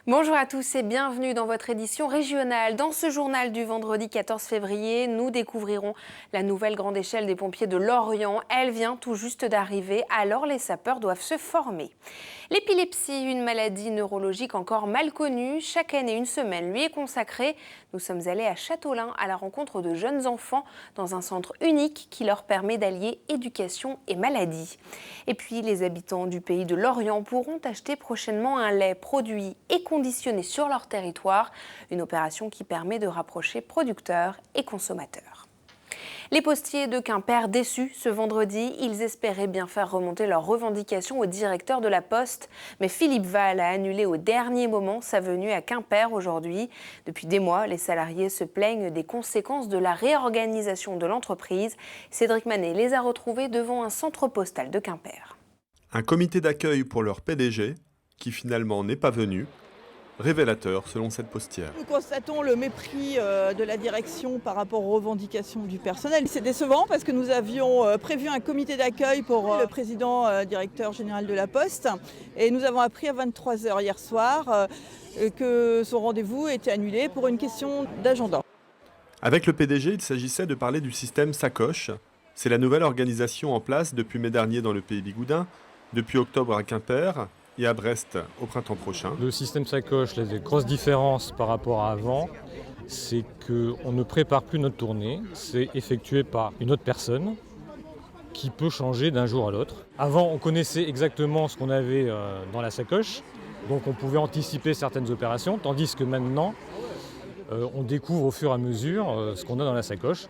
Bonjour à tous et bienvenue dans votre édition régionale. Dans ce journal du vendredi 14 février, nous découvrirons la nouvelle grande échelle des pompiers de Lorient. Elle vient tout juste d'arriver, alors les sapeurs doivent se former. L'épilepsie, une maladie neurologique encore mal connue. Chaque année, une semaine lui est consacrée. Nous sommes allés à Châteaulin à la rencontre de jeunes enfants dans un centre unique qui leur permet d'allier éducation et maladie. Et puis, les habitants du pays de Lorient pourront acheter prochainement un lait produit et conditionné sur leur territoire. Une opération qui permet de rapprocher producteurs et consommateurs. Les postiers de Quimper déçus ce vendredi, ils espéraient bien faire remonter leurs revendications au directeur de la Poste. Mais Philippe Val a annulé au dernier moment sa venue à Quimper aujourd'hui. Depuis des mois, les salariés se plaignent des conséquences de la réorganisation de l'entreprise. Cédric Manet les a retrouvés devant un centre postal de Quimper. Un comité d'accueil pour leur PDG, qui finalement n'est pas venu. Révélateur selon cette postière. Nous constatons le mépris de la direction par rapport aux revendications du personnel. C'est décevant parce que nous avions prévu un comité d'accueil pour le président directeur général de la Poste et nous avons appris à 23h hier soir que son rendez-vous était annulé pour une question d'agenda. Avec le PDG, il s'agissait de parler du système Sacoche. C'est la nouvelle organisation en place depuis mai dernier dans le pays bigoudin, depuis octobre à Quimper et à Brest au printemps prochain. Le système Sacoche, la grosse différence par rapport à avant, c'est qu'on ne prépare plus notre tournée, c'est effectué par une autre personne qui peut changer d'un jour à l'autre. Avant, on connaissait exactement ce qu'on avait dans la sacoche, donc on pouvait anticiper certaines opérations, tandis que maintenant, on découvre au fur et à mesure ce qu'on a dans la sacoche.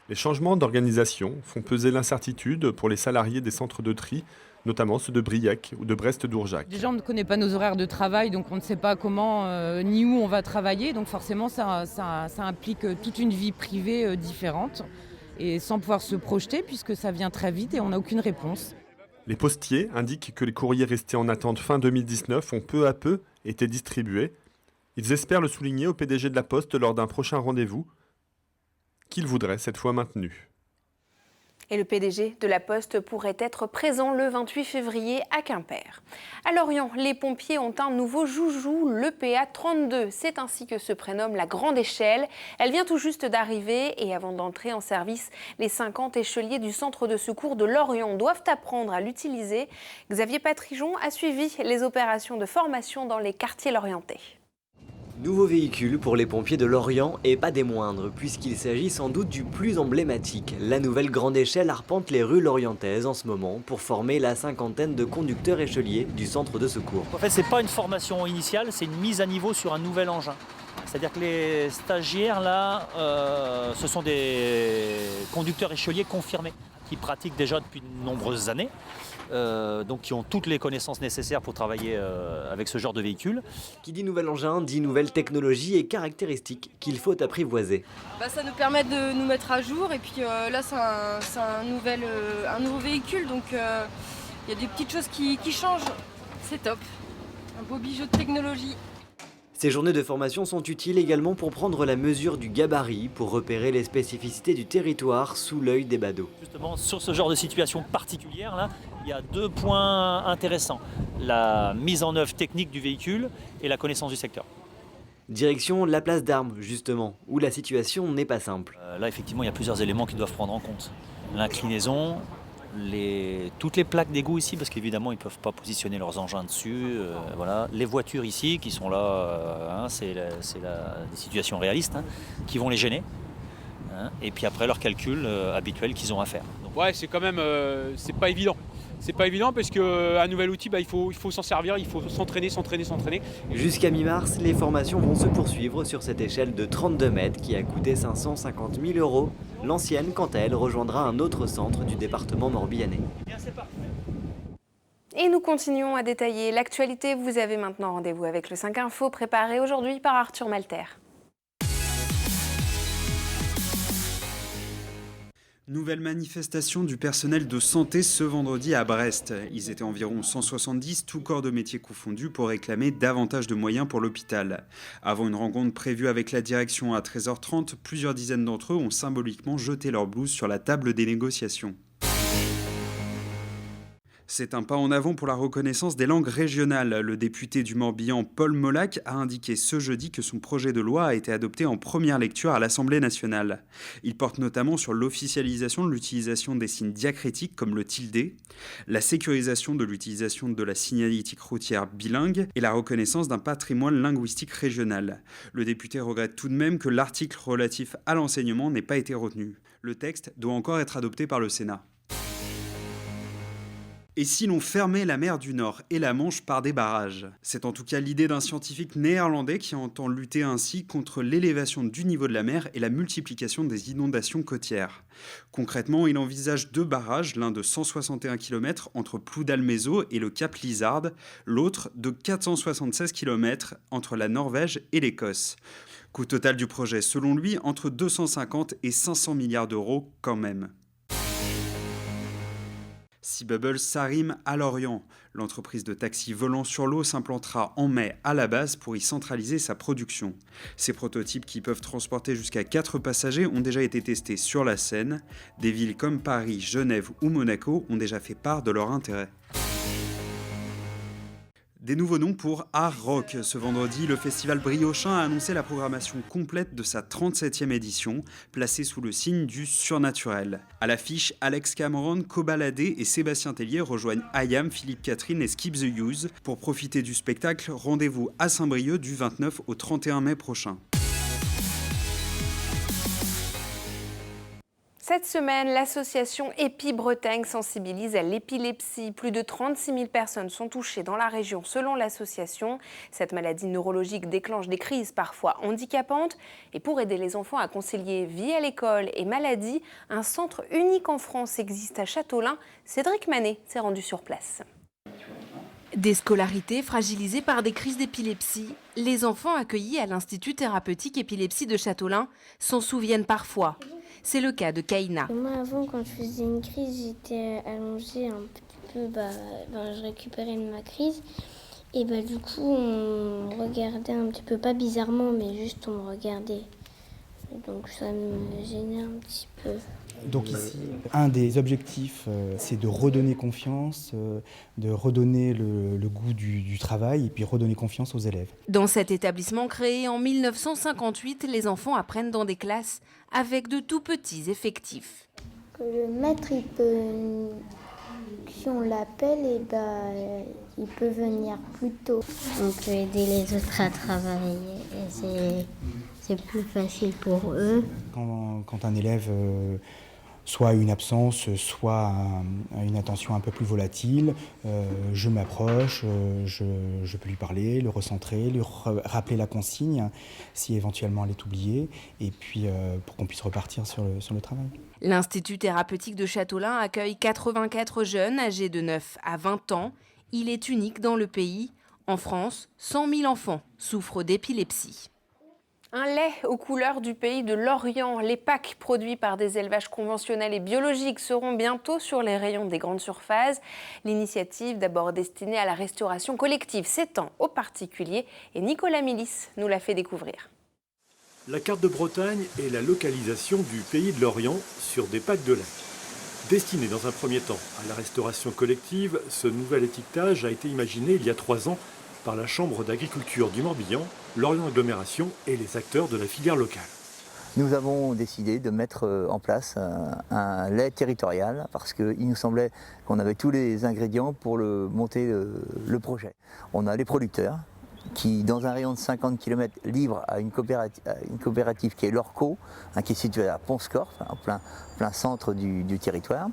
Les changements d'organisation font peser l'incertitude pour les salariés des centres de tri, notamment ceux de Briec ou de Brest-Dourjac. Déjà, on ne connaît pas nos horaires de travail, donc on ne sait pas comment ni où on va travailler. Donc forcément, ça implique toute une vie privée différente et sans pouvoir se projeter puisque ça vient très vite et on n'a aucune réponse. Les postiers indiquent que les courriers restés en attente fin 2019 ont peu à peu été distribués. Ils espèrent le souligner au PDG de la Poste lors d'un prochain rendez-vous, qu'ils voudraient cette fois maintenu. Et le PDG de la Poste pourrait être présent le 28 février à Quimper. À Lorient, les pompiers ont un nouveau joujou, le PA32. C'est ainsi que se prénomme la grande échelle. Elle vient tout juste d'arriver et avant d'entrer en service, les 50 écheliers du centre de secours de Lorient doivent apprendre à l'utiliser. Xavier Patrijon a suivi les opérations de formation dans les quartiers lorientais. Nouveau véhicule pour les pompiers de Lorient et pas des moindres, puisqu'il s'agit sans doute du plus emblématique. La nouvelle grande échelle arpente les rues lorientaises en ce moment pour former la cinquantaine de conducteurs écheliers du centre de secours. En fait, c'est pas une formation initiale, c'est une mise à niveau sur un nouvel engin. C'est-à-dire que les stagiaires là, ce sont des conducteurs écheliers confirmés, qui pratiquent déjà depuis de nombreuses années. Donc qui ont toutes les connaissances nécessaires pour travailler avec ce genre de véhicule. Qui dit nouvel engin, dit nouvelle technologie et caractéristiques qu'il faut apprivoiser. Ça nous permet de nous mettre à jour et puis là c'est un nouveau véhicule donc il y a des petites choses qui changent. C'est top, un beau bijou de technologie. Ces journées de formation sont utiles également pour prendre la mesure du gabarit, pour repérer les spécificités du territoire sous l'œil des badauds. Justement, sur ce genre de situation particulière, là, il y a deux points intéressants. La mise en œuvre technique du véhicule et la connaissance du secteur. Direction la place d'Armes, justement, où la situation n'est pas simple. Là, effectivement, il y a plusieurs éléments qui doivent prendre en compte. L'inclinaison, toutes les plaques d'égout ici, parce qu'évidemment ils ne peuvent pas positionner leurs engins dessus. Voilà. Les voitures ici qui sont là, c'est des situations réalistes qui vont les gêner. Et puis après leurs calculs habituels qu'ils ont à faire. Donc... Ouais, c'est quand même c'est pas évident. C'est pas évident parce qu'un nouvel outil, il faut s'en servir, il faut s'entraîner. Jusqu'à mi-mars, les formations vont se poursuivre sur cette échelle de 32 mètres qui a coûté 550 000 €. L'ancienne, quant à elle, rejoindra un autre centre du département morbihanais. Et nous continuons à détailler l'actualité. Vous avez maintenant rendez-vous avec le 5 Info préparé aujourd'hui par Arthur Malter. Nouvelle manifestation du personnel de santé ce vendredi à Brest. Ils étaient environ 170, tous corps de métier confondus, pour réclamer davantage de moyens pour l'hôpital. Avant une rencontre prévue avec la direction à 13h30, plusieurs dizaines d'entre eux ont symboliquement jeté leur blouse sur la table des négociations. C'est un pas en avant pour la reconnaissance des langues régionales. Le député du Morbihan, Paul Molac, a indiqué ce jeudi que son projet de loi a été adopté en première lecture à l'Assemblée nationale. Il porte notamment sur l'officialisation de l'utilisation des signes diacritiques comme le tilde, la sécurisation de l'utilisation de la signalétique routière bilingue et la reconnaissance d'un patrimoine linguistique régional. Le député regrette tout de même que l'article relatif à l'enseignement n'ait pas été retenu. Le texte doit encore être adopté par le Sénat. Et si l'on fermait la mer du Nord et la Manche par des barrages? C'est en tout cas l'idée d'un scientifique néerlandais qui entend lutter ainsi contre l'élévation du niveau de la mer et la multiplication des inondations côtières. Concrètement, il envisage 2 barrages, l'un de 161 km entre Ploudalmézeau et le Cap Lizard, l'autre de 476 km entre la Norvège et l'Écosse. Coût total du projet, selon lui, entre 250 et 500 milliards d'euros quand même. Seabubble s'arrime à Lorient. L'entreprise de taxi volant sur l'eau s'implantera en mai à la base pour y centraliser sa production. Ces prototypes qui peuvent transporter jusqu'à 4 passagers ont déjà été testés sur la Seine. Des villes comme Paris, Genève ou Monaco ont déjà fait part de leur intérêt. Des nouveaux noms pour Art Rock. Ce vendredi, le festival Briochin a annoncé la programmation complète de sa 37e édition, placée sous le signe du surnaturel. À l'affiche, Alex Cameron, Cobaladé et Sébastien Tellier rejoignent IAM, Philippe Catherine et Skip the Use. Pour profiter du spectacle, rendez-vous à Saint-Brieuc du 29 au 31 mai prochain. Cette semaine, l'association EpiBretagne sensibilise à l'épilepsie. Plus de 36 000 personnes sont touchées dans la région selon l'association. Cette maladie neurologique déclenche des crises parfois handicapantes. Et pour aider les enfants à concilier vie à l'école et maladie, un centre unique en France existe à Châteaulin. Cédric Manet s'est rendu sur place. Des scolarités fragilisées par des crises d'épilepsie, les enfants accueillis à l'Institut thérapeutique épilepsie de Châteaulin s'en souviennent parfois. C'est le cas de Kaina. Moi avant, quand je faisais une crise, j'étais allongée un petit peu, je récupérais de ma crise. Et du coup, on me regardait un petit peu, pas bizarrement, mais juste on me regardait. Donc ça me gênait un petit peu. Donc ici, un des objectifs, c'est de redonner confiance, de redonner le goût du travail et puis redonner confiance aux élèves. Dans cet établissement créé en 1958, les enfants apprennent dans des classes avec de tout petits effectifs. Que le maître, il peut, si on l'appelle, il peut venir plus tôt. On peut aider les autres à travailler et c'est plus facile pour eux. Quand un élève soit une absence, soit une attention un peu plus volatile, je m'approche, je peux lui parler, le recentrer, lui rappeler la consigne si éventuellement elle est oubliée, et puis pour qu'on puisse repartir sur le travail. L'Institut thérapeutique de Châteaulin accueille 84 jeunes âgés de 9 à 20 ans. Il est unique dans le pays. En France, 100 000 enfants souffrent d'épilepsie. Un lait aux couleurs du pays de l'Orient. Les packs produits par des élevages conventionnels et biologiques seront bientôt sur les rayons des grandes surfaces. L'initiative, d'abord destinée à la restauration collective, s'étend aux particuliers et Nicolas Milis nous l'a fait découvrir. La carte de Bretagne est la localisation du pays de l'Orient sur des packs de lait. Destiné dans un premier temps à la restauration collective, ce nouvel étiquetage a été imaginé il y a 3 ans par la Chambre d'agriculture du Morbihan, l'Orient Agglomération et les acteurs de la filière locale. Nous avons décidé de mettre en place un lait territorial parce qu'il nous semblait qu'on avait tous les ingrédients pour monter le projet. On a les producteurs qui, dans un rayon de 50 km, livrent à une coopérative qui est l'Orco, qui est située à Pont-Scorff, en plein centre du territoire.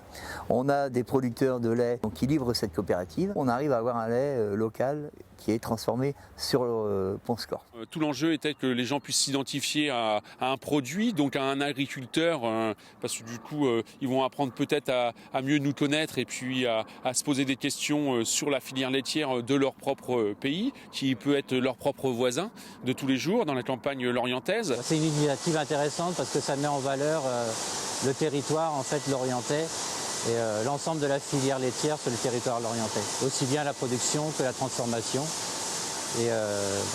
On a des producteurs de lait qui livrent cette coopérative. On arrive à avoir un lait local qui est transformé sur Pont-Scorff. Tout l'enjeu était que les gens puissent s'identifier à un produit, donc à un agriculteur, parce que du coup, ils vont apprendre peut-être à mieux nous connaître et puis à se poser des questions sur la filière laitière de leur propre pays, qui peut être leur propre voisin de tous les jours dans la campagne lorientaise. C'est une initiative intéressante parce que ça met en valeur le territoire en fait lorientais et l'ensemble de la filière laitière sur le territoire lorientais, aussi bien la production que la transformation. Et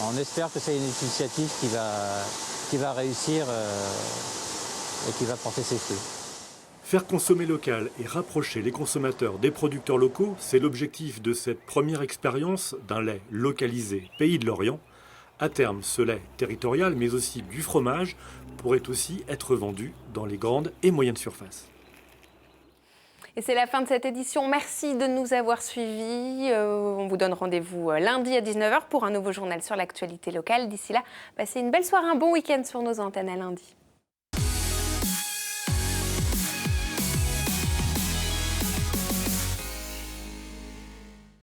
on espère que c'est une initiative qui va réussir et qui va porter ses fruits. Faire consommer local et rapprocher les consommateurs des producteurs locaux, c'est l'objectif de cette première expérience d'un lait localisé Pays de Lorient. À terme, ce lait territorial, mais aussi du fromage, pourrait aussi être vendu dans les grandes et moyennes surfaces. Et c'est la fin de cette édition. Merci de nous avoir suivis. On vous donne rendez-vous lundi à 19h pour un nouveau journal sur l'actualité locale. D'ici là, passez une belle soirée, un bon week-end sur nos antennes. À lundi.